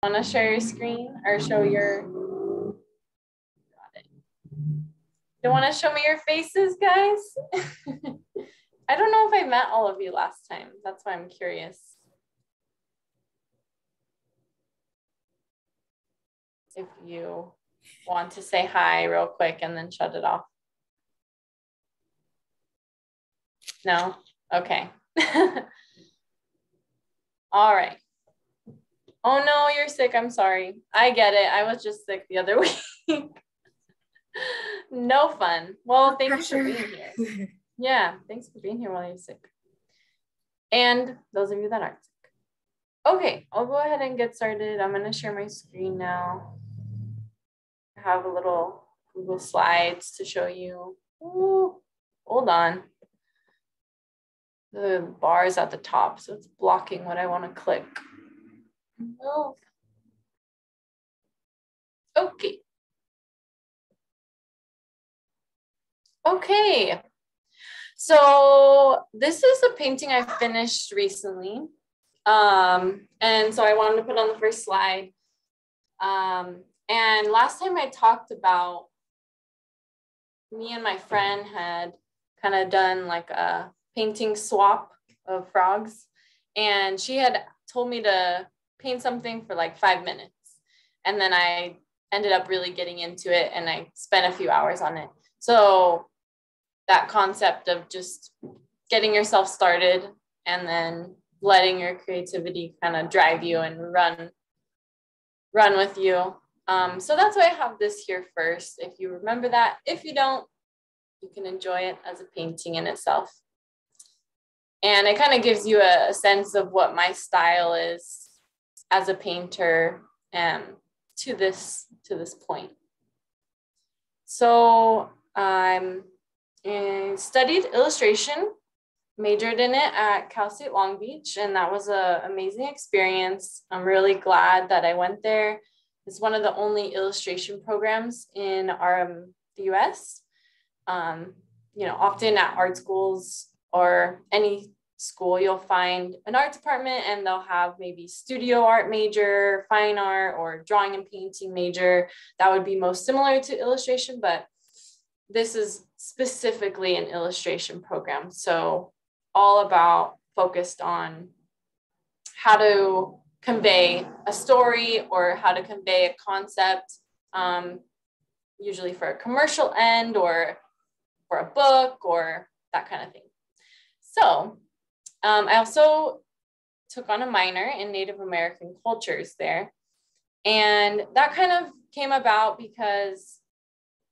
Want to share your screen or show your, got it. You want to show me your faces, guys? I don't know if I met all of you last time. That's why I'm curious. If you want to say hi real quick and then shut it off. No? Okay. All right. Oh no, you're sick. I'm sorry. I get it. I was just sick the other week. No fun. Well, thank you for being here. Yeah, thanks for being here while you're sick. And those of you that aren't sick. Okay, I'll go ahead and get started. I'm going to share my screen now. I have a little Google Slides to show you. Ooh, hold on. The bar is at the top, so it's blocking what I want to click. Oh. Okay. Okay. So this is a painting I finished recently. And so I wanted to put on the first slide. And last time I talked about me and my friend had kind of done like a painting swap of frogs. And she had told me to paint something for like 5 minutes. And then I ended up really getting into it and I spent a few hours on it. So that concept of just getting yourself started and then letting your creativity kind of drive you and run with you. So that's why I have this here first. If you remember that, if you don't, you can enjoy it as a painting in itself. And it kind of gives you a sense of what my style is as a painter to this point. So I studied illustration, majored in it at Cal State Long Beach, and that was an amazing experience. I'm really glad that I went there. It's one of the only illustration programs in the US. You know, often at art schools or any school, you'll find an art department and they'll have maybe studio art major, fine art, or drawing and painting major. That would be most similar to illustration, but this is specifically an illustration program. So all about focused on how to convey a story or how to convey a concept, usually for a commercial end or for a book or that kind of thing. So I also took on a minor in Native American cultures there. And that kind of came about because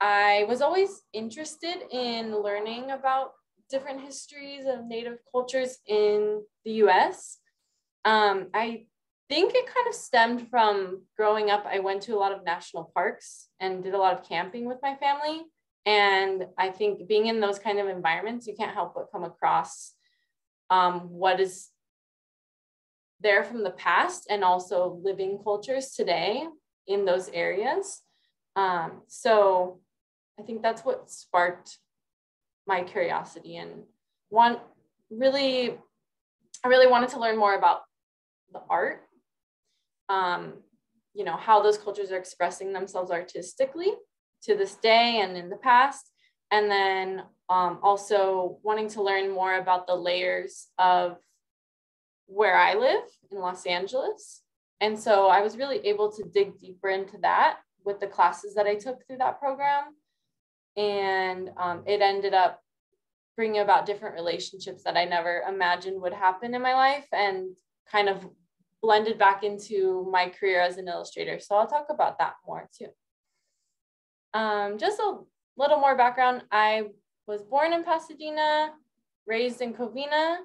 I was always interested in learning about different histories of Native cultures in the US. I think it kind of stemmed from growing up. I went to a lot of national parks and did a lot of camping with my family. And I think being in those kind of environments, you can't help but come across what is there from the past and also living cultures today in those areas. So I think that's what sparked my curiosity and I really wanted to learn more about the art, you know, how those cultures are expressing themselves artistically to this day and in the past. And then also wanting to learn more about the layers of where I live in Los Angeles. And so I was really able to dig deeper into that with the classes that I took through that program. And it ended up bringing about different relationships that I never imagined would happen in my life and kind of blended back into my career as an illustrator. So I'll talk about that more too. Just a little more background. I was born in Pasadena, raised in Covina,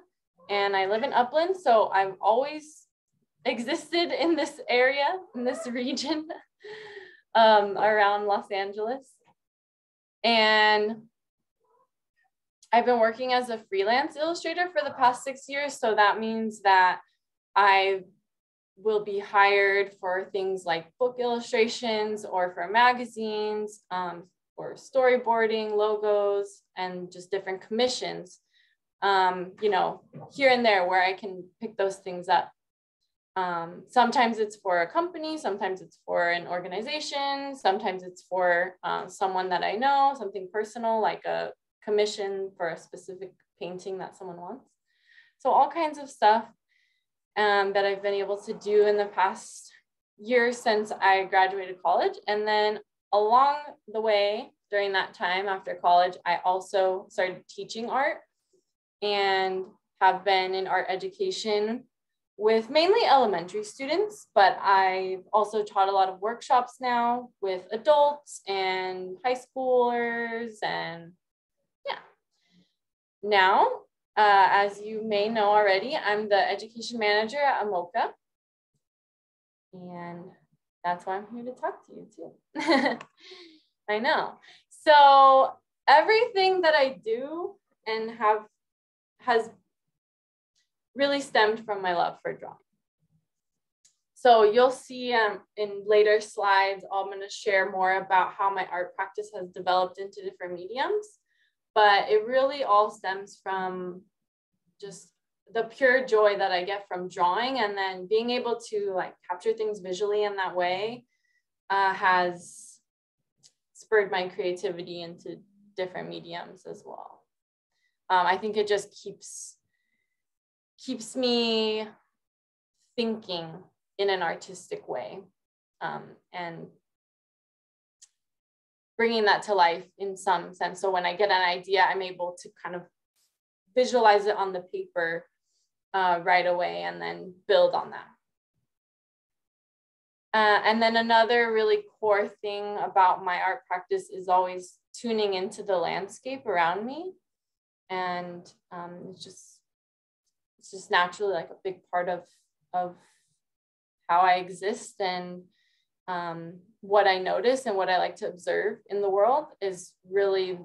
and I live in Upland. So I've always existed in this area, in this region around Los Angeles. And I've been working as a freelance illustrator for the past 6 years. So that means that I will be hired for things like book illustrations or for magazines, for storyboarding, logos, and just different commissions, you know, here and there where I can pick those things up. Sometimes it's for a company, sometimes it's for an organization, sometimes it's for someone that I know, something personal, like a commission for a specific painting that someone wants. So all kinds of stuff that I've been able to do in the past year since I graduated college. And then along the way, during that time after college, I also started teaching art and have been in art education with mainly elementary students, but I've also taught a lot of workshops now with adults and high schoolers. And yeah, now, as you may know already, I'm the education manager at AMOCA. And that's why I'm here to talk to you too. I know. So everything that I do and has really stemmed from my love for drawing. So you'll see in later slides, I'm going to share more about how my art practice has developed into different mediums, but it really all stems from just the pure joy that I get from drawing, and then being able to like capture things visually in that way has spurred my creativity into different mediums as well. I think it just keeps me thinking in an artistic way, and bringing that to life in some sense. So when I get an idea, I'm able to kind of visualize it on the paper right away and then build on that. And then another really core thing about my art practice is always tuning into the landscape around me. And it's just naturally like a big part of how I exist, and what I notice and what I like to observe in the world is really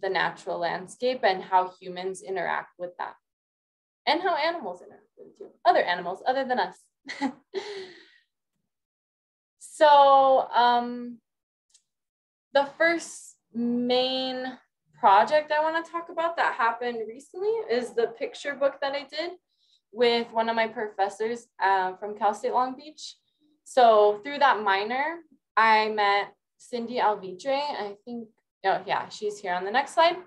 the natural landscape and how humans interact with that, and how animals interact with it too, other animals other than us. So the first main project I want to talk about that happened recently is the picture book that I did with one of my professors from Cal State Long Beach. So through that minor, I met Cindy Alvitre. I think, oh yeah, she's here on the next slide.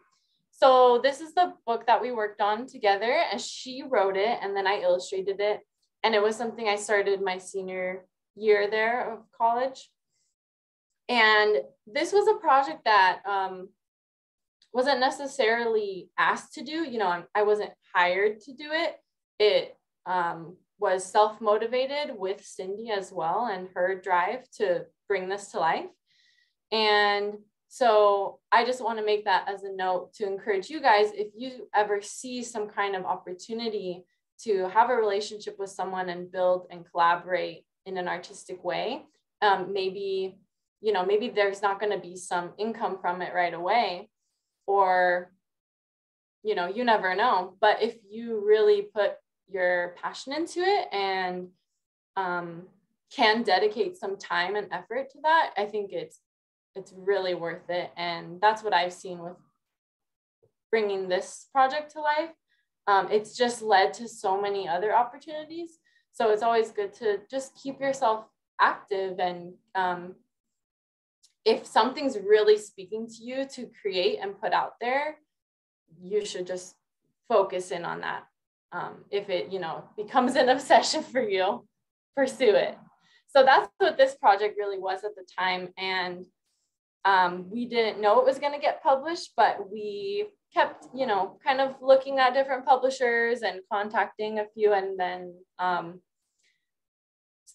So this is the book that we worked on together, and she wrote it and then I illustrated it. And it was something I started my senior year there of college. And this was a project that wasn't necessarily asked to do. You know, I wasn't hired to do it. It was self-motivated with Cindy as well, and her drive to bring this to life. And so I just want to make that as a note to encourage you guys, if you ever see some kind of opportunity to have a relationship with someone and build and collaborate in an artistic way, maybe there's not going to be some income from it right away, or, you know, you never know. But if you really put your passion into it and can dedicate some time and effort to that, I think it's really worth it. And that's what I've seen with bringing this project to life. It's just led to so many other opportunities. So it's always good to just keep yourself active. And if something's really speaking to you to create and put out there, you should just focus in on that. If it, becomes an obsession for you, pursue it. So that's what this project really was at the time. And we didn't know it was going to get published, but we kept, kind of looking at different publishers and contacting a few. And then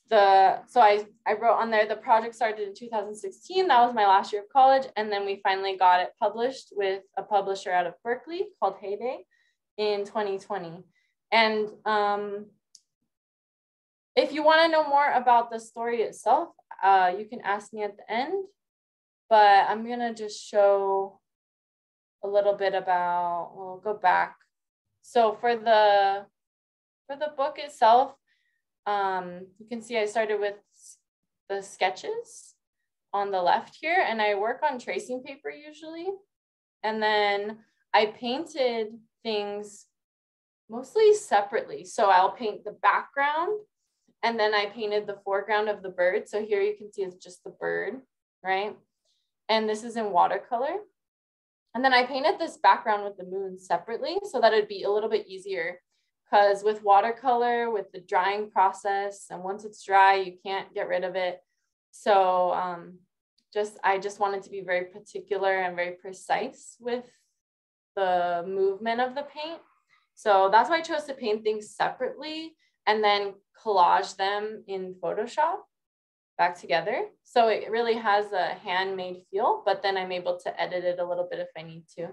so I wrote on there, the project started in 2016. That was my last year of college. And then we finally got it published with a publisher out of Berkeley called Heyday in 2020. And if you want to know more about the story itself, you can ask me at the end, but I'm going to just show a little bit about, we'll go back. So for the book itself, you can see I started with the sketches on the left here, and I work on tracing paper usually. And then I painted things mostly separately. So I'll paint the background And then I painted the foreground of the bird. So here you can see it's just the bird, right? And this is in watercolor. And then I painted this background with the moon separately so that it'd be a little bit easier, because with watercolor, with the drying process, and once it's dry, you can't get rid of it. So I just wanted to be very particular and very precise with the movement of the paint. So that's why I chose to paint things separately and then collage them in Photoshop back together. So it really has a handmade feel, but then I'm able to edit it a little bit if I need to.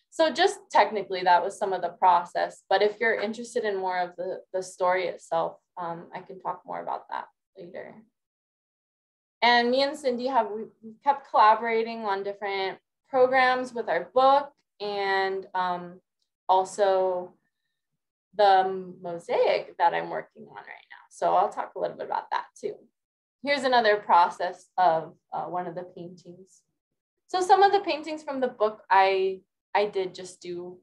So just technically that was some of the process, but if you're interested in more of the story itself, I can talk more about that later. And me and Cindy we kept collaborating on different programs with our book, and also the mosaic that I'm working on right now. So I'll talk a little bit about that too. Here's another process of one of the paintings. So some of the paintings from the book, I did just do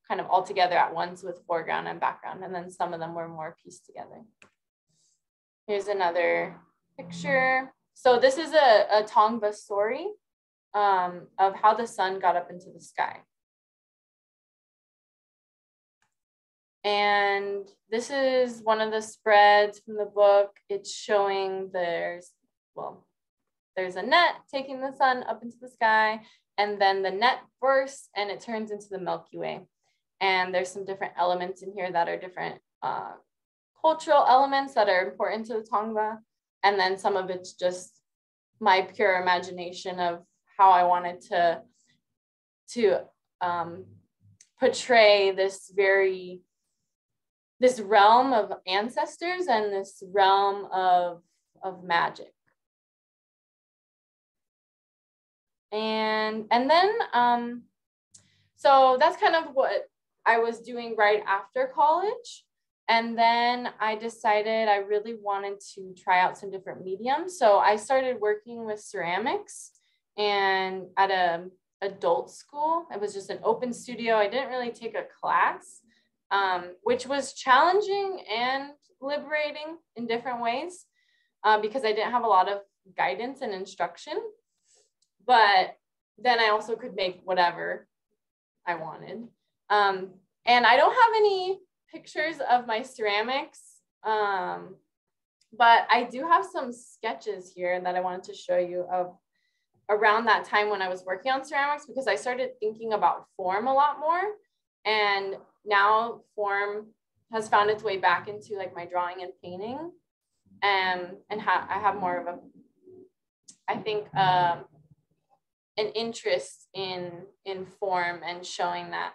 kind of all together at once with foreground and background, and then some of them were more pieced together. Here's another picture. So this is a Tongva story of how the sun got up into the sky. And this is one of the spreads from the book. It's showing there's a net taking the sun up into the sky, and then the net bursts and it turns into the Milky Way. And there's some different elements in here that are different cultural elements that are important to the Tongva. And then some of it's just my pure imagination of how I wanted to portray this realm of ancestors and this realm of magic. And then, so that's kind of what I was doing right after college. And then I decided I really wanted to try out some different mediums. So I started working with ceramics and at an adult school. It was just an open studio. I didn't really take a class, which was challenging and liberating in different ways because I didn't have a lot of guidance and instruction. But then I also could make whatever I wanted. And I don't have any pictures of my ceramics, but I do have some sketches here that I wanted to show you of around that time when I was working on ceramics, because I started thinking about form a lot more. And now form has found its way back into like my drawing and painting. I have more of I think, an interest in form and showing that.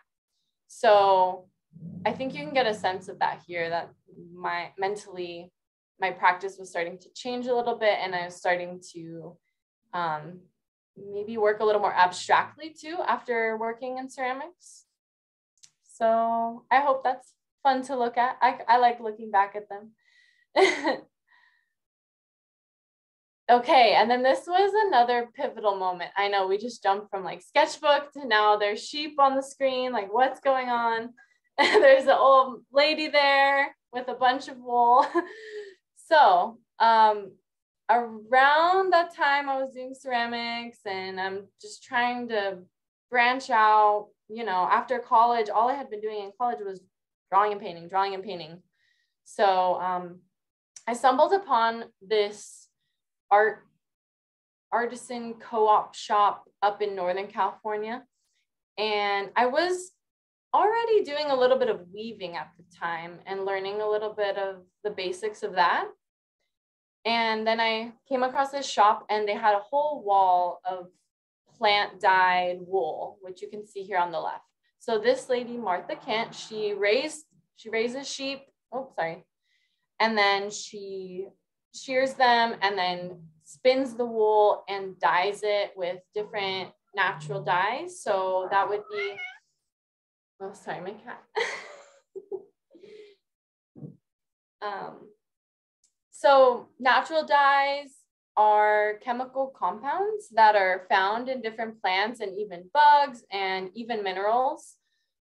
So I think you can get a sense of that here, that mentally my practice was starting to change a little bit, and I was starting to maybe work a little more abstractly too after working in ceramics. So I hope that's fun to look at. I like looking back at them. Okay, and then this was another pivotal moment. I know we just jumped from like sketchbook to now there's sheep on the screen, like what's going on? There's an old lady there with a bunch of wool. So around that time I was doing ceramics, and I'm just trying to branch out. You know, after college, all I had been doing in college was drawing and painting. So I stumbled upon this artisan co-op shop up in Northern California. And I was already doing a little bit of weaving at the time and learning a little bit of the basics of that. And then I came across this shop, and they had a whole wall of plant dyed wool, which you can see here on the left. So this lady, Martha Kent, she raises sheep, and then she shears them and then spins the wool and dyes it with different natural dyes. So that would be, oh, sorry, my cat. So natural dyes are chemical compounds that are found in different plants and even bugs and even minerals.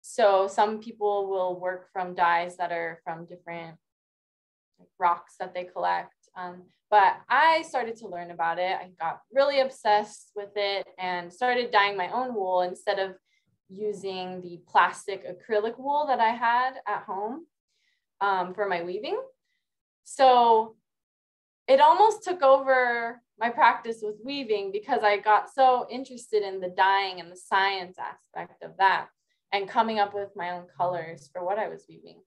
So some people will work from dyes that are from different rocks that they collect. But I started to learn about it. I got really obsessed with it and started dyeing my own wool instead of using the plastic acrylic wool that I had at home for my weaving. So it almost took over my practice with weaving because I got so interested in the dyeing and the science aspect of that and coming up with my own colors for what I was weaving.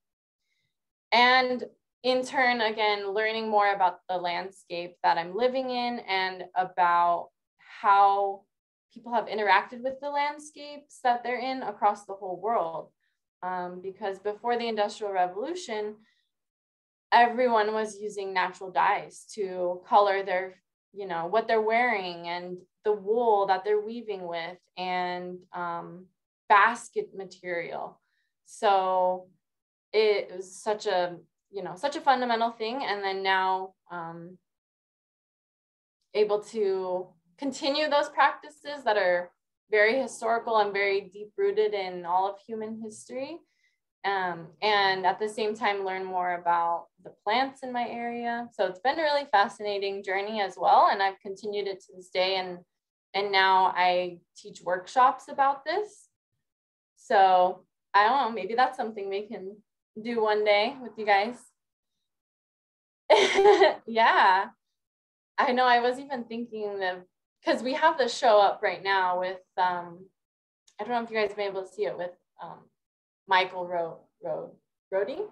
And in turn, again, learning more about the landscape that I'm living in and about how people have interacted with the landscapes that they're in across the whole world. Because before the Industrial Revolution, everyone was using natural dyes to color their, what they're wearing and the wool that they're weaving with and basket material. So it was such a fundamental thing. And then now able to continue those practices that are very historical and very deep rooted in all of human history. And at the same time, learn more about the plants in my area. So it's been a really fascinating journey as well. And I've continued it to this day. And now I teach workshops about this. So I don't know, maybe that's something we can do one day with you guys. Yeah, I know. I was even thinking of, because we have the show up right now with, I don't know if you guys may be able to see it with Michael Rody.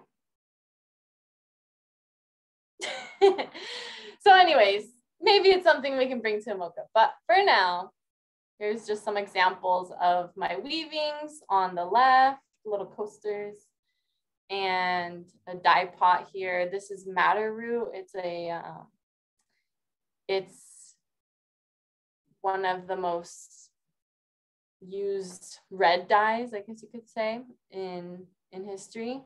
So anyways, maybe it's something we can bring to AMOCA. But for now, here's just some examples of my weavings on the left, little coasters, and a dye pot here. This is madder root. It's one of the most used red dyes, I guess you could say, in history.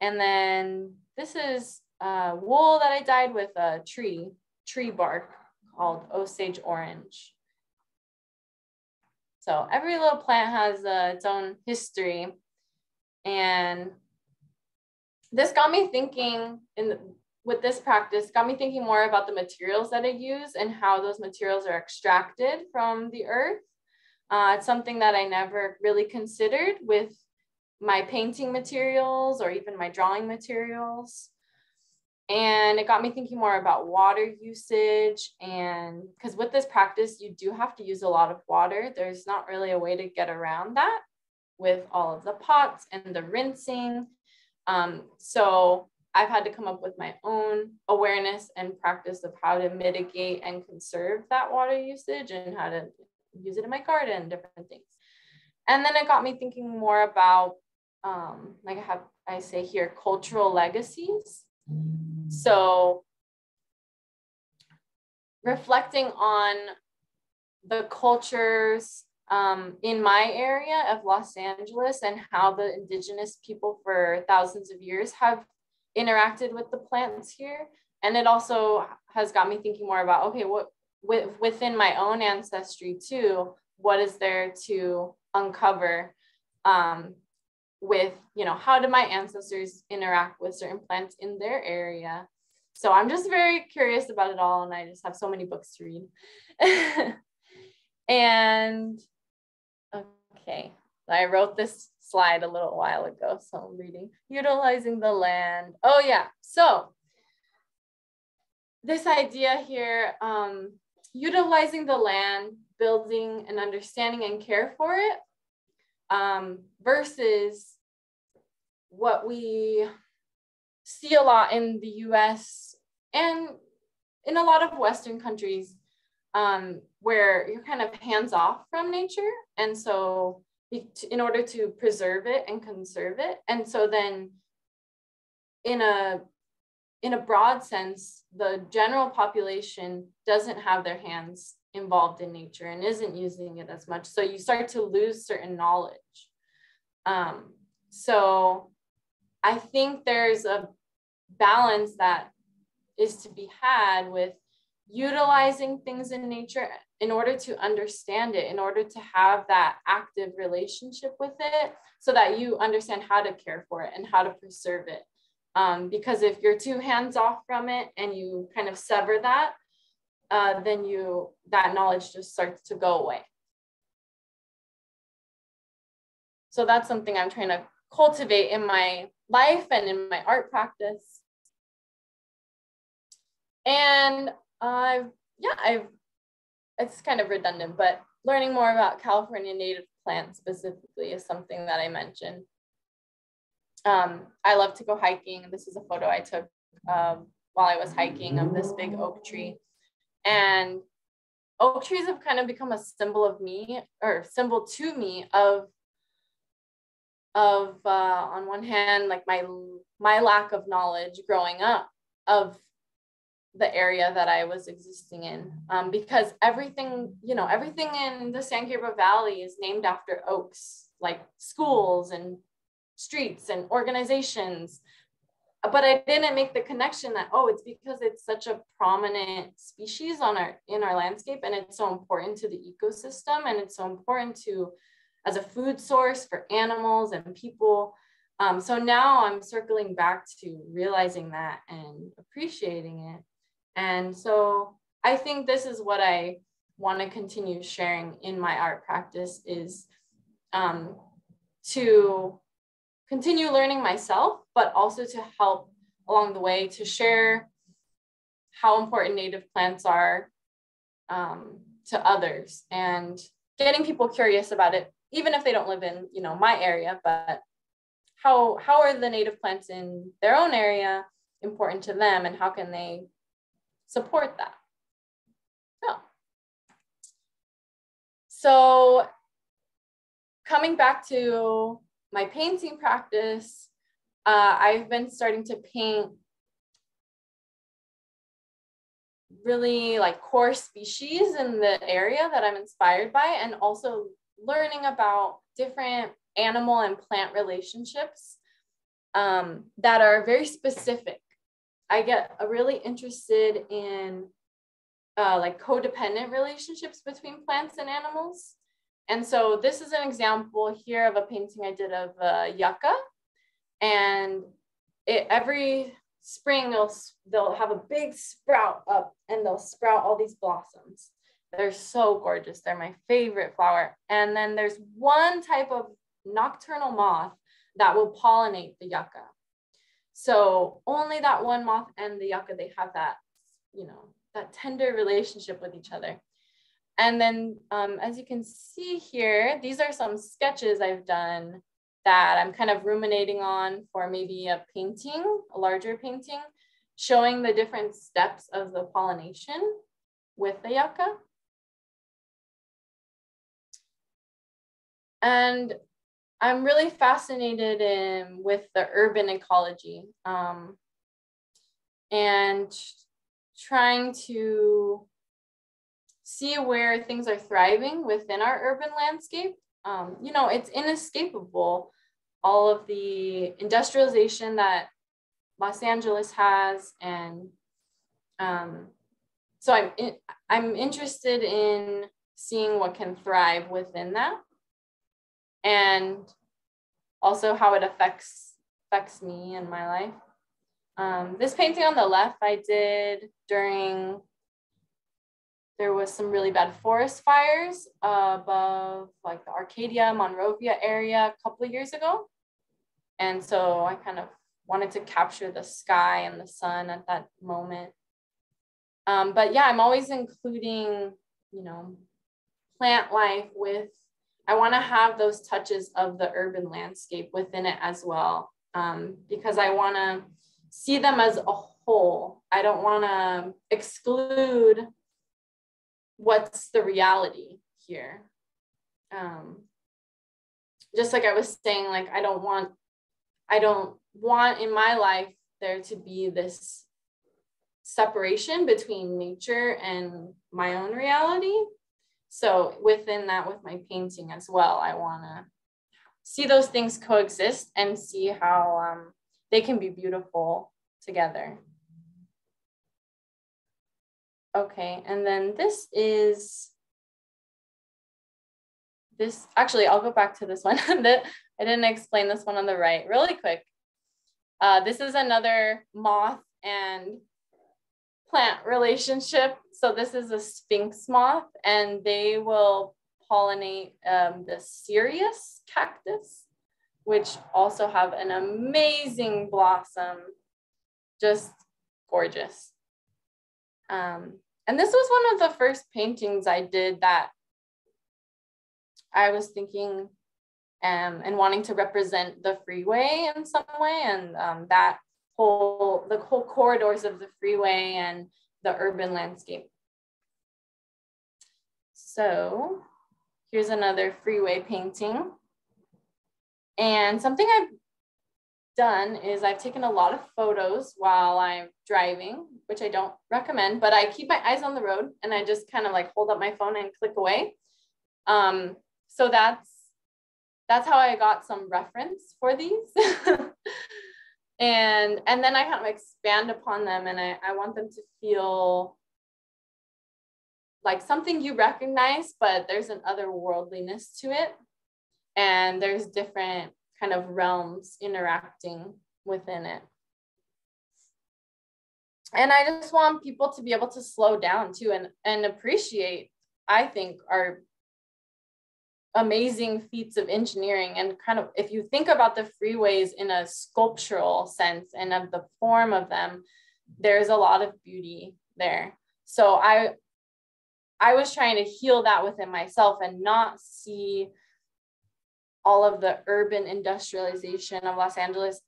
And then this is wool that I dyed with a tree bark called Osage orange. So every little plant has its own history. And this got me thinking, with this practice, got me thinking more about the materials that I use and how those materials are extracted from the earth. It's something that I never really considered with my painting materials or even my drawing materials. And it got me thinking more about water usage. And because with this practice, you do have to use a lot of water. There's not really a way to get around that with all of the pots and the rinsing. So I've had to come up with my own awareness and practice of how to mitigate and conserve that water usage and how to use it in my garden, different things. And then it got me thinking more about, like I say here, cultural legacies. So reflecting on the cultures in my area of Los Angeles and how the indigenous people for thousands of years have interacted with the plants here. And it also has got me thinking more about, okay, what within my own ancestry too, what is there to uncover with, how do my ancestors interact with certain plants in their area? So I'm just very curious about it all, and I just have so many books to read. And okay, I wrote this slide a little while ago, so I'm reading. Utilizing the land. Oh yeah, so this idea here, utilizing the land, building an understanding and care for it, versus what we see a lot in the US and in a lot of Western countries, where you're kind of hands off from nature. And so in order to preserve it and conserve it. And so then in a broad sense, the general population doesn't have their hands involved in nature and isn't using it as much. So you start to lose certain knowledge. So I think there's a balance that is to be had with utilizing things in nature in order to understand it, in order to have that active relationship with it, so that you understand how to care for it and how to preserve it. Because if you're too hands off from it and you kind of sever that, then that knowledge just starts to go away. So that's something I'm trying to cultivate in my life and in my art practice. And it's kind of redundant, but learning more about California native plants specifically is something that I mentioned. I love to go hiking. This is a photo I took while I was hiking of this big oak tree. And oak trees have kind of become a symbol of me, or symbol to me of on one hand, like my lack of knowledge growing up of the area that I was existing in, because everything in the San Gabriel Valley is named after oaks, like schools and streets and organizations. But I didn't make the connection that, oh, it's because it's such a prominent species in our landscape, and it's so important to the ecosystem, and it's so important as a food source for animals and people. So now I'm circling back to realizing that and appreciating it. And so I think this is what I want to continue sharing in my art practice, is to continue learning myself, but also to help along the way to share how important native plants are to others, and getting people curious about it, even if they don't live in, my area, but how are the native plants in their own area important to them, and how can they support that? So coming back to my painting practice, I've been starting to paint really like core species in the area that I'm inspired by, and also learning about different animal and plant relationships that are very specific. I get really interested in like codependent relationships between plants and animals. And so this is an example here of a painting I did of yucca. And every spring they'll have a big sprout up, and they'll sprout all these blossoms. They're so gorgeous. They're my favorite flower. And then there's one type of nocturnal moth that will pollinate the yucca. So only that one moth and the yucca, they have that, that tender relationship with each other. And then as you can see here, these are some sketches I've done that I'm kind of ruminating on for maybe a larger painting, showing the different steps of the pollination with the yucca. And I'm really fascinated with the urban ecology and trying to see where things are thriving within our urban landscape. It's inescapable, all of the industrialization that Los Angeles has. And so I'm interested in seeing what can thrive within that, and also how it affects me and my life. This painting on the left I did during, there was some really bad forest fires above like the Arcadia, Monrovia area a couple of years ago. And so I kind of wanted to capture the sky and the sun at that moment. But yeah, I'm always including, plant life with, I want to have those touches of the urban landscape within it as well, because I want to see them as a whole. I don't want to exclude what's the reality here. Just like I was saying, like I don't want in my life there to be this separation between nature and my own reality. So within that, with my painting as well, I want to see those things coexist and see how they can be beautiful together. Okay, and then actually, I'll go back to this one. I didn't explain this one on the right really quick. This is another moth and plant relationship. So this is a sphinx moth, and they will pollinate the cereus cactus, which also have an amazing blossom, just gorgeous. And this was one of the first paintings I did that I was thinking and wanting to represent the freeway in some way, and the whole corridors of the freeway and the urban landscape. So here's another freeway painting. And something I've done is I've taken a lot of photos while I'm driving, which I don't recommend, but I keep my eyes on the road and I just kind of like hold up my phone and click away. So that's how I got some reference for these. and then I kind of expand upon them, and I want them to feel like something you recognize, but there's an otherworldliness to it. And there's different kind of realms interacting within it. And I just want people to be able to slow down too and appreciate, I think, our amazing feats of engineering. And kind of, if you think about the freeways in a sculptural sense and of the form of them, there's a lot of beauty there. So I was trying to heal that within myself and not see all of the urban industrialization of Los Angeles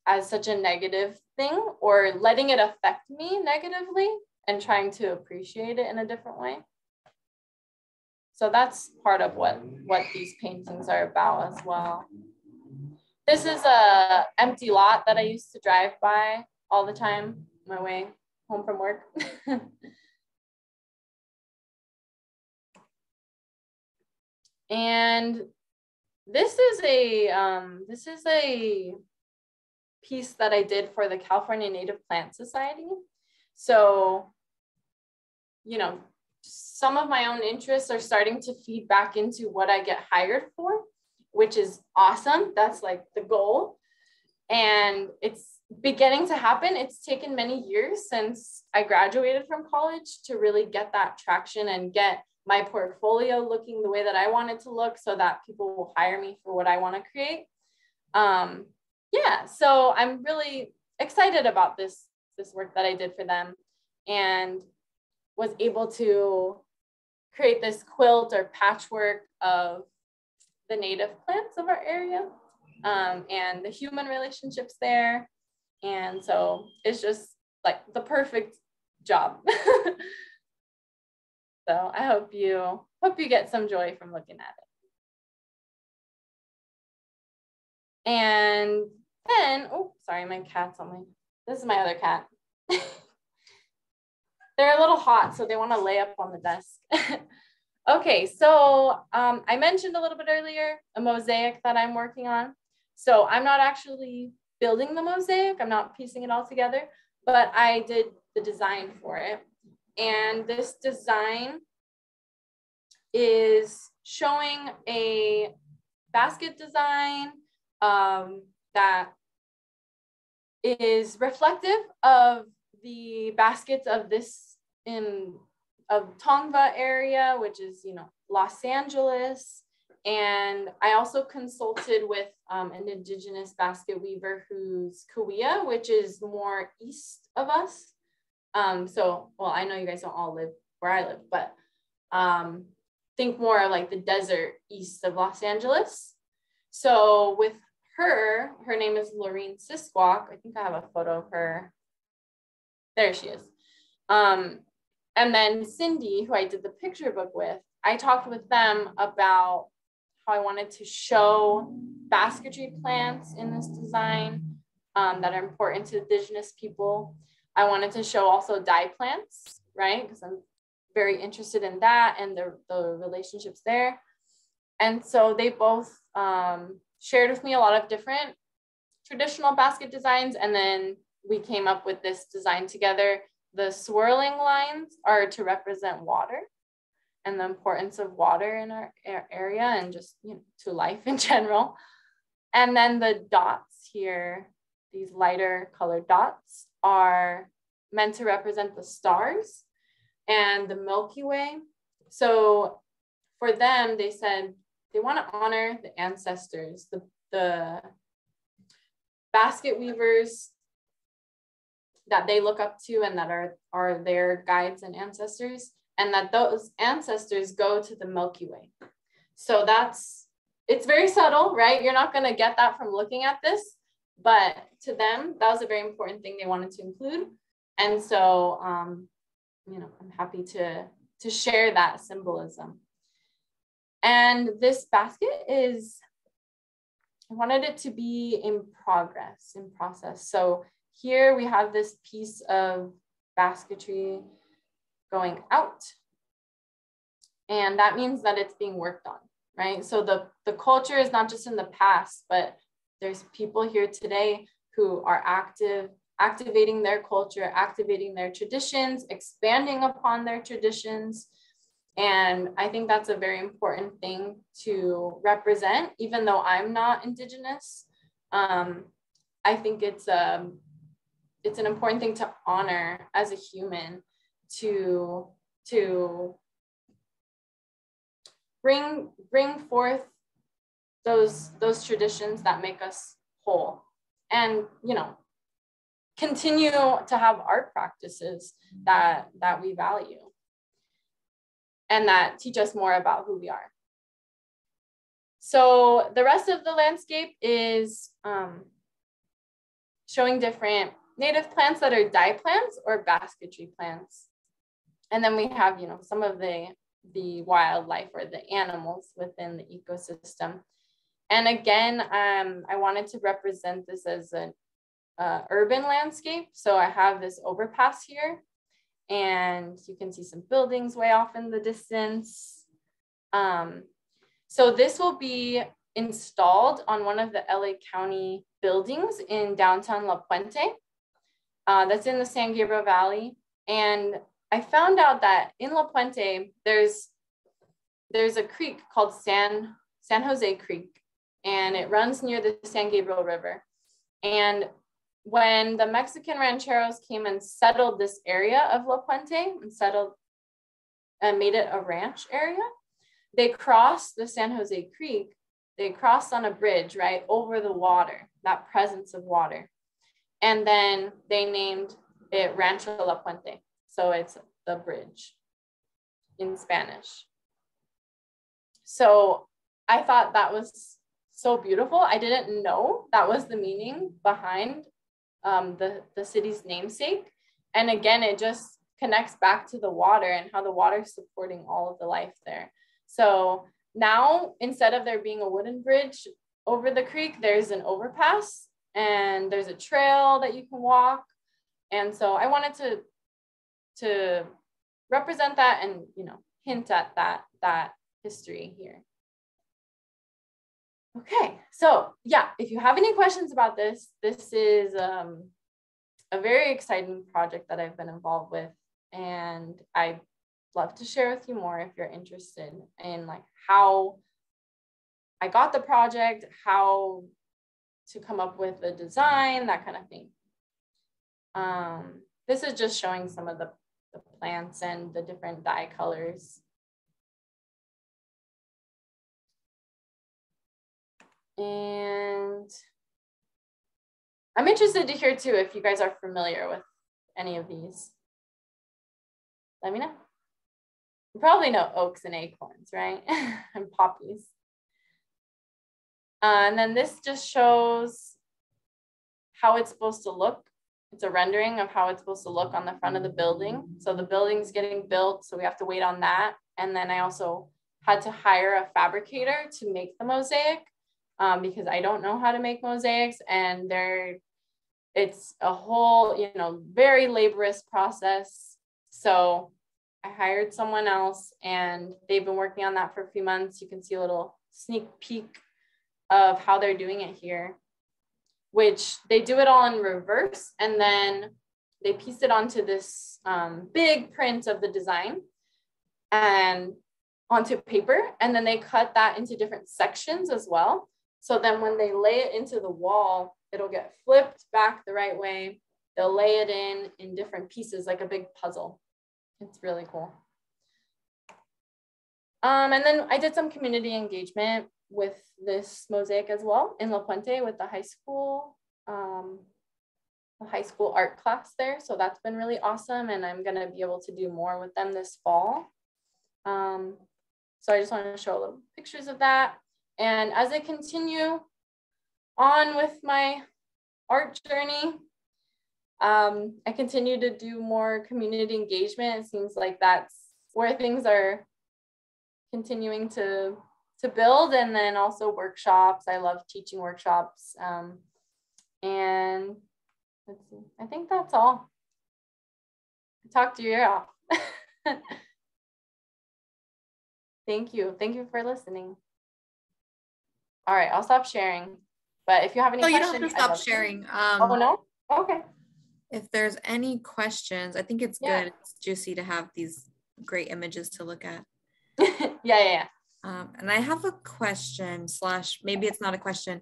as such a negative thing, or letting it affect me negatively, and trying to appreciate it in a different way. So that's part of what these paintings are about as well. This is a empty lot that I used to drive by all the time on my way home from work. And this is a piece that I did for the California Native Plant Society. So, you know, some of my own interests are starting to feed back into what I get hired for, which is awesome. That's like the goal. And it's beginning to happen. It's taken many years since I graduated from college to really get that traction and get my portfolio looking the way that I want it to look, so that people will hire me for what I want to create. Yeah, so I'm really excited about this work that I did for them, and was able to create this quilt or patchwork of the native plants of our area, and the human relationships there. And so it's just like the perfect job. So I hope you get some joy from looking at it. And then, oh, sorry, my cat's on my, this is my other cat. They're a little hot, so they want to lay up on the desk. Okay, so I mentioned a little bit earlier a mosaic that I'm working on. So I'm not actually building the mosaic, I'm not piecing it all together, but I did the design for it. And this design is showing a basket design that is reflective of the baskets of Tongva area, which is, you know, Los Angeles. And I also consulted with an indigenous basket weaver who's Kauai, which is more east of us. So, well, I know you guys don't all live where I live, but think more of like the desert east of Los Angeles. So with her name is Lorene Sisquak. I think I have a photo of her. There she is. And then Cindy, who I did the picture book with, I talked with them about how I wanted to show basketry plants in this design that are important to indigenous people. I wanted to show also dye plants, right? Because I'm very interested in that and the relationships there. And so they both shared with me a lot of different traditional basket designs. And then we came up with this design together. The swirling lines are to represent water and the importance of water in our area and just, you know, to life in general. And then the dots here, these lighter colored dots are meant to represent the stars and the Milky Way. So for them, they said they want to honor the ancestors, the basket weavers that they look up to and that are their guides and ancestors, and that those ancestors go to the Milky Way. So it's very subtle, right? You're not going to get that from looking at this, but to them, that was a very important thing they wanted to include. And so, you know, I'm happy to share that symbolism. And this basket I wanted it to be in process. So here we have this piece of basketry going out. And that means that it's being worked on, right? So the culture is not just in the past, but there's people here today who are activating their culture, activating their traditions, expanding upon their traditions. And I think that's a very important thing to represent, even though I'm not Indigenous. I think it's an important thing to honor as a human, to bring forth those traditions that make us whole, and, you know, continue to have art practices that we value and that teach us more about who we are. So the rest of the landscape is showing different native plants that are dye plants or basketry plants. And then we have, you know, some of the wildlife or the animals within the ecosystem. And again, I wanted to represent this as an urban landscape. So I have this overpass here, and you can see some buildings way off in the distance. So this will be installed on one of the LA County buildings in downtown La Puente. That's in the San Gabriel Valley. And I found out that in La Puente, there's a creek called San Jose Creek, and it runs near the San Gabriel River. And when the Mexican rancheros came and settled this area of La Puente and made it a ranch area, they crossed the San Jose Creek. They crossed on a bridge, right, over the water, that presence of water. And then they named it Rancho La Puente. So it's the bridge in Spanish. So I thought that was so beautiful. I didn't know that was the meaning behind the city's namesake. And again, it just connects back to the water and how the water is supporting all of the life there. So now, instead of there being a wooden bridge over the creek, there's an overpass and there's a trail that you can walk. And so I wanted to represent that and, you know, hint at that history here. Okay, so yeah, if you have any questions about this, this is a very exciting project that I've been involved with, and I'd love to share with you more if you're interested in like how I got the project, how to come up with the design, that kind of thing. This is just showing some of the plants and the different dye colors. And I'm interested to hear too if you guys are familiar with any of these. Let me know. You probably know oaks and acorns, right? And poppies. And then this just shows how it's supposed to look. It's a rendering of how it's supposed to look on the front of the building. So the building's getting built, so we have to wait on that. And then I also had to hire a fabricator to make the mosaic because I don't know how to make mosaics, and it's a whole, you know, very laborious process. So I hired someone else, and they've been working on that for a few months. You can see a little sneak peek of how they're doing it here, which they do it all in reverse, and then they piece it onto this big print of the design and onto paper, and then they cut that into different sections as well. So then when they lay it into the wall, it'll get flipped back the right way. They'll lay it in different pieces, like a big puzzle. It's really cool. And then I did some community engagement with this mosaic as well in La Puente with the high school art class there. So that's been really awesome. And I'm going to be able to do more with them this fall. So I just wanted to show a little pictures of that. And as I continue on with my art journey, I continue to do more community engagement. It seems like that's where things are continuing to build, and then also workshops. I love teaching workshops. And let's see, I think that's all. I talked your ear off. Thank you. Thank you for listening. All right, I'll stop sharing. But if you have any questions. You don't have to stop sharing. Oh, no? Okay. If there's any questions, I think it's good. It's juicy to have these great images to look at. Yeah. And I have a question / maybe it's not a question.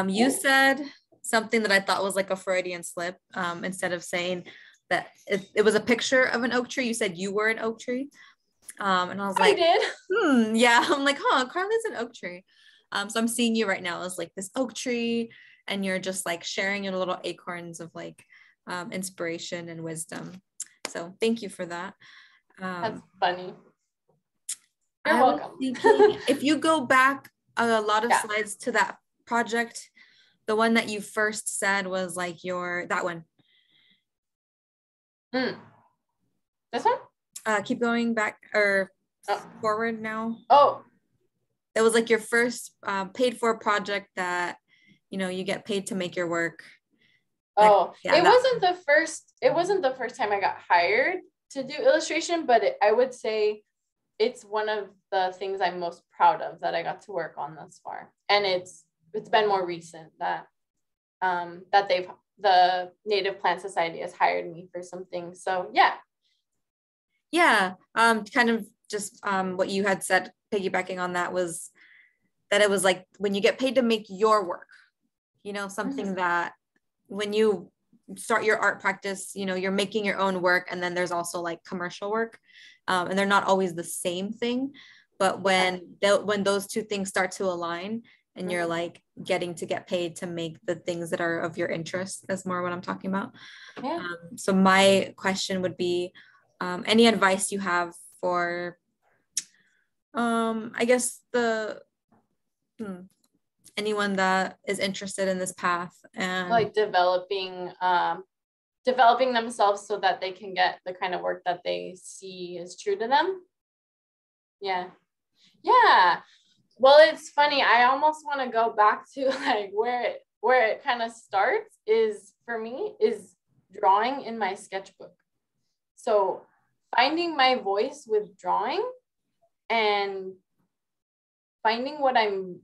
You said something that I thought was like a Freudian slip. Instead of saying that it was a picture of an oak tree, you said you were an oak tree. And I was like, I did. Yeah. I'm like, Carly's an oak tree. So I'm seeing you right now as like this oak tree, and you're just like sharing your little acorns of like inspiration and wisdom. So thank you for that. That's funny. You're welcome. Thinking, if you go back a lot of slides to that project, the one that you first said was like that one. This one? Keep going back or forward now. Oh. It was like your first paid for project that, you get paid to make your work. Oh, it wasn't the first time I got hired to do illustration, but I would say it's one of the things I'm most proud of that I got to work on thus far. And it's been more recent that the Native Plant Society has hired me for some things. So yeah. Kind of just what you had said, piggybacking on that, was that it was like when you get paid to make your work, something that when you start your art practice, you're making your own work, and then there's also like commercial work, and they're not always the same thing. But when those two things start to align, and you're like getting to get paid to make the things that are of your interest, that's more what I'm talking about. So my question would be, any advice you have for I guess anyone that is interested in this path, and like developing themselves so that they can get the kind of work that they see is true to them. Yeah. Well, it's funny. I almost want to go back to like where it kind of starts is, for me, is drawing in my sketchbook. So finding my voice with drawing and finding what I'm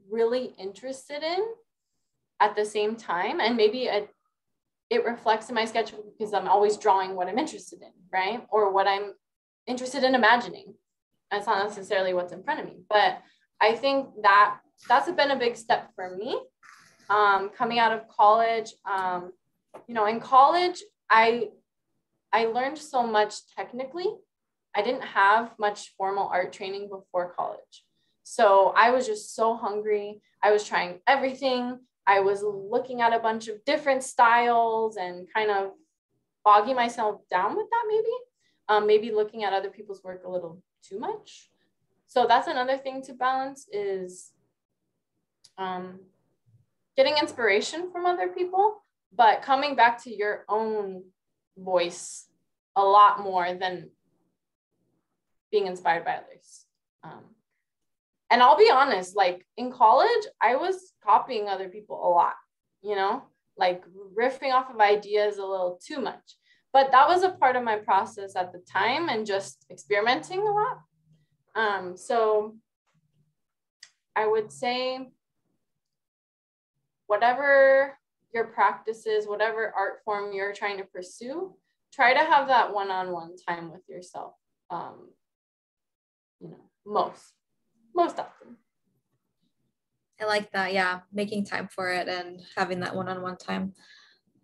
really interested in at the same time. And maybe it reflects in my sketchbook because I'm always drawing what I'm interested in, right? Or what I'm interested in imagining. That's not necessarily what's in front of me, but I think that's been a big step for me. Coming out of college, in college, I learned so much technically. I didn't have much formal art training before college. So I was just so hungry. I was trying everything. I was looking at a bunch of different styles and kind of bogging myself down with that maybe looking at other people's work a little too much. So that's another thing to balance is getting inspiration from other people, but coming back to your own voice a lot more than being inspired by others. And I'll be honest, like in college, I was copying other people a lot, like riffing off of ideas a little too much. But that was a part of my process at the time and just experimenting a lot. So I would say whatever your practice is, whatever art form you're trying to pursue, try to have that one-on-one time with yourself, most often. I like that. Yeah. Making time for it and having that one-on-one time.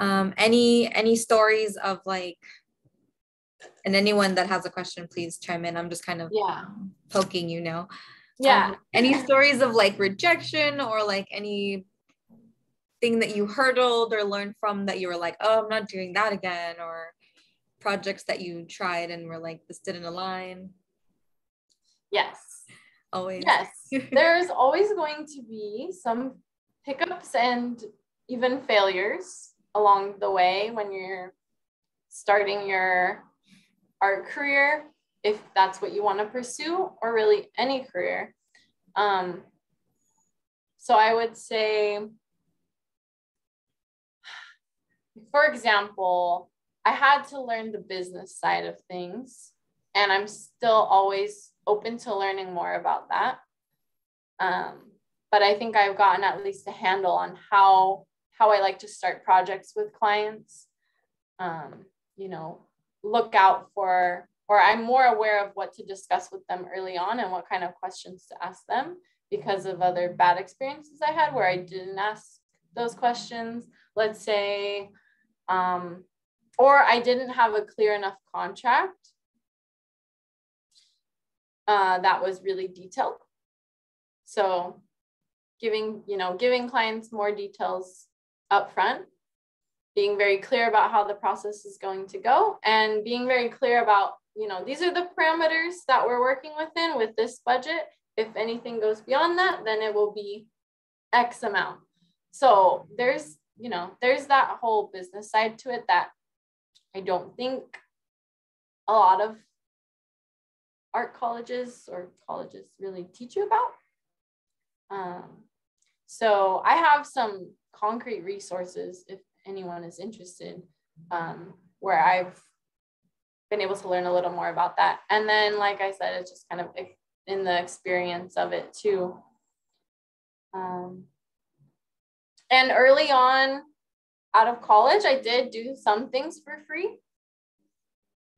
Any stories of like, and anyone that has a question, please chime in. I'm just kind of poking, Yeah. Any stories of like rejection or like any thing that you hurdled or learned from that you were like, oh, I'm not doing that again, or projects that you tried and were like, this didn't align? Yes. Always. Yes. There's always going to be some hiccups and even failures along the way when you're starting your art career, if that's what you want to pursue, or really any career. So I would say, for example, I had to learn the business side of things, and I'm still always open to learning more about that. But I think I've gotten at least a handle on how I like to start projects with clients. Look out for, or I'm more aware of what to discuss with them early on and what kind of questions to ask them, because of other bad experiences I had where I didn't ask those questions, let's say, or I didn't have a clear enough contract that was really detailed. So giving clients more details up front, being very clear about how the process is going to go, and being very clear about, these are the parameters that we're working within with this budget. If anything goes beyond that, then it will be X amount. So there's that whole business side to it that I don't think a lot of art colleges or colleges really teach you about. So I have some concrete resources if anyone is interested, where I've been able to learn a little more about that. And then, like I said, it's just kind of in the experience of it too. And early on out of college, I did do some things for free.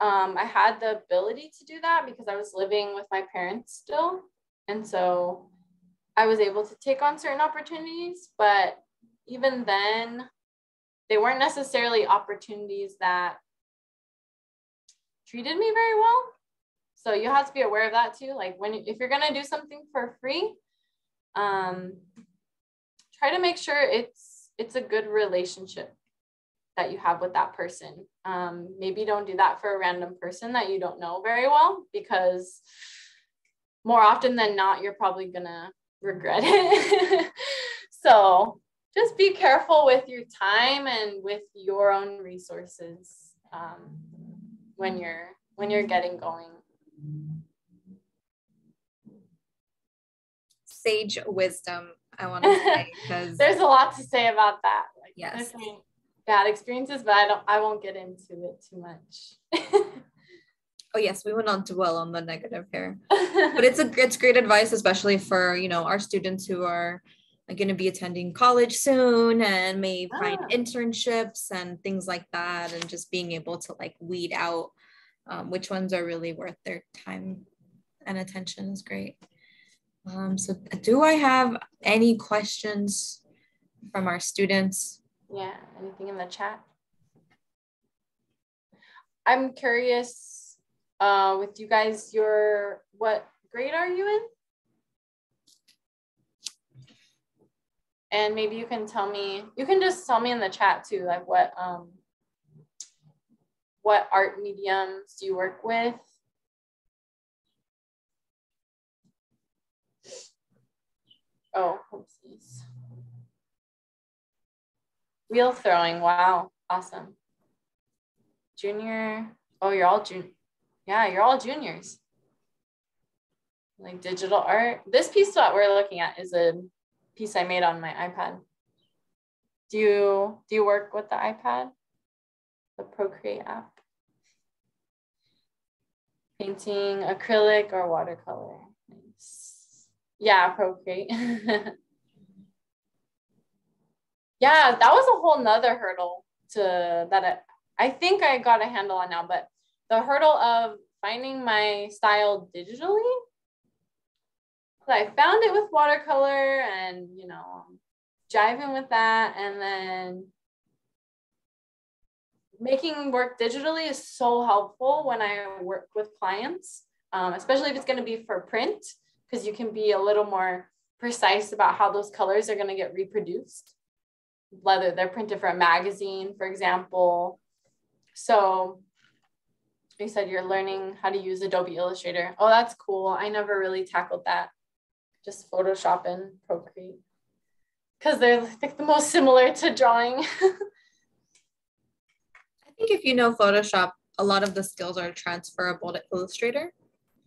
I had the ability to do that because I was living with my parents still. And so I was able to take on certain opportunities, but even then, they weren't necessarily opportunities that treated me very well. So you have to be aware of that too. Like if you're gonna do something for free, try to make sure it's a good relationship that you have with that person. Maybe don't do that for a random person that you don't know very well, because more often than not, you're probably gonna regret it. So just be careful with your time and with your own resources when you're getting going. Sage wisdom, I want to say, because there's a lot to say about that. Like, yes, bad experiences, but I won't get into it too much. Oh yes, we will not dwell on the negative here, but it's great advice, especially for our students who are going to be attending college soon and may find internships and things like that, and just being able to like weed out which ones are really worth their time and attention is great. So do I have any questions from our students? Yeah, anything in the chat? I'm curious with you guys, what grade are you in? And maybe you can just tell me in the chat too, like what art mediums do you work with? Oh, oopsies. Wheel throwing, wow, awesome. Junior, oh, you're all juniors. Like digital art. This piece that we're looking at is a piece I made on my iPad. Do you work with the iPad? The Procreate app? Painting, acrylic, or watercolor? Nice. Yeah, Procreate. Yeah, that was a whole nother hurdle I think I got a handle on now, but the hurdle of finding my style digitally, So I found it with watercolor and, you know, jiving with that. And then making work digitally is so helpful when I work with clients, especially if it's going to be for print, because you can be a little more precise about how those colors are going to get reproduced, whether they're printed for a magazine, for example. So you said you're learning how to use Adobe Illustrator. Oh, that's cool. I never really tackled that. Just Photoshop and Procreate, because they're like the most similar to drawing. I think if you know Photoshop, a lot of the skills are transferable to Illustrator.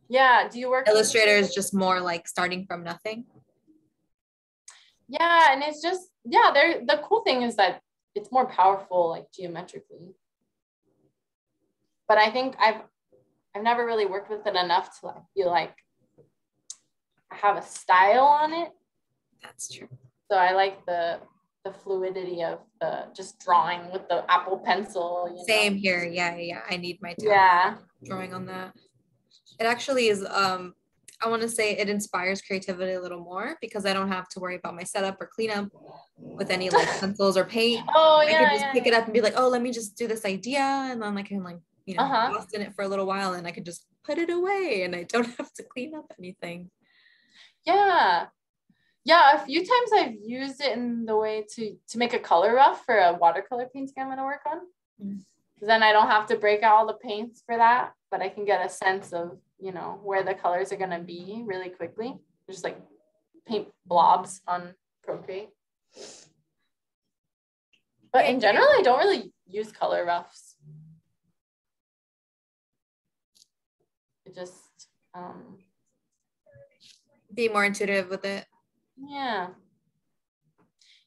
Yeah. Do you work? Illustrator is just more like starting from nothing. Yeah, and it's just, yeah, the cool thing is that it's more powerful, like geometrically. But I think I've never really worked with it enough to like feel like I have a style on it. That's true. So I like the fluidity of the just drawing with the Apple Pencil. You Same know? here. Yeah. I need my drawing on that. It actually is, I want to say it inspires creativity a little more because I don't have to worry about my setup or cleanup with any like pencils or paint. Oh, I yeah, could just pick it up and be like, oh, let me just do this idea. And then I can like, you know, lost in it for a little while and I could just put it away and I don't have to clean up anything. Yeah. Yeah, a few times I've used it in the way to make a color rough for a watercolor painting I'm going to work on. Mm. Then I don't have to break out all the paints for that, but I can get a sense of, you know, where the colors are going to be really quickly. Just like paint blobs on Procreate. But in general, I don't really use color roughs. It just be more intuitive with it. Yeah.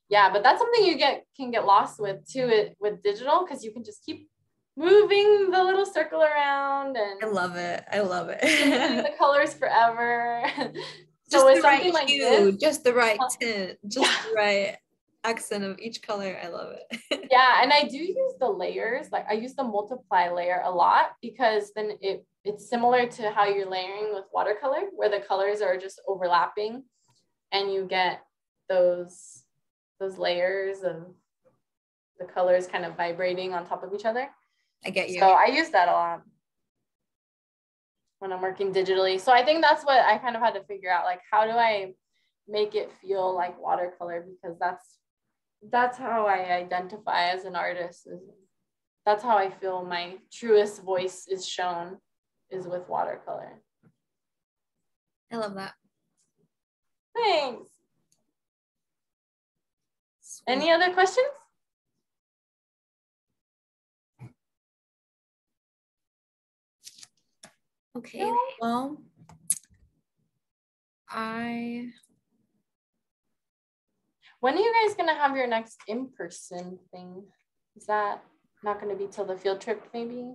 Yeah, but that's something you can get lost with too with digital, because you can just keep moving the little circle around, and I love it. the colors forever. So with something like this, just the right tint, just the right accent of each color. I love it. Yeah, and I do use the layers. Like I use the multiply layer a lot, because then it's similar to how you're layering with watercolor, where the colors are just overlapping and you get those layers of the colors kind of vibrating on top of each other. I get you. So I use that a lot when I'm working digitally. So I think that's what I kind of had to figure out, like, how do I make it feel like watercolor? Because that's how I identify as an artist. That's how I feel my truest voice is shown, is with watercolor. I love that. Thanks. Sweet. Any other questions? Okay, well, when are you guys gonna have your next in-person thing? Is that not gonna be till the field trip, maybe?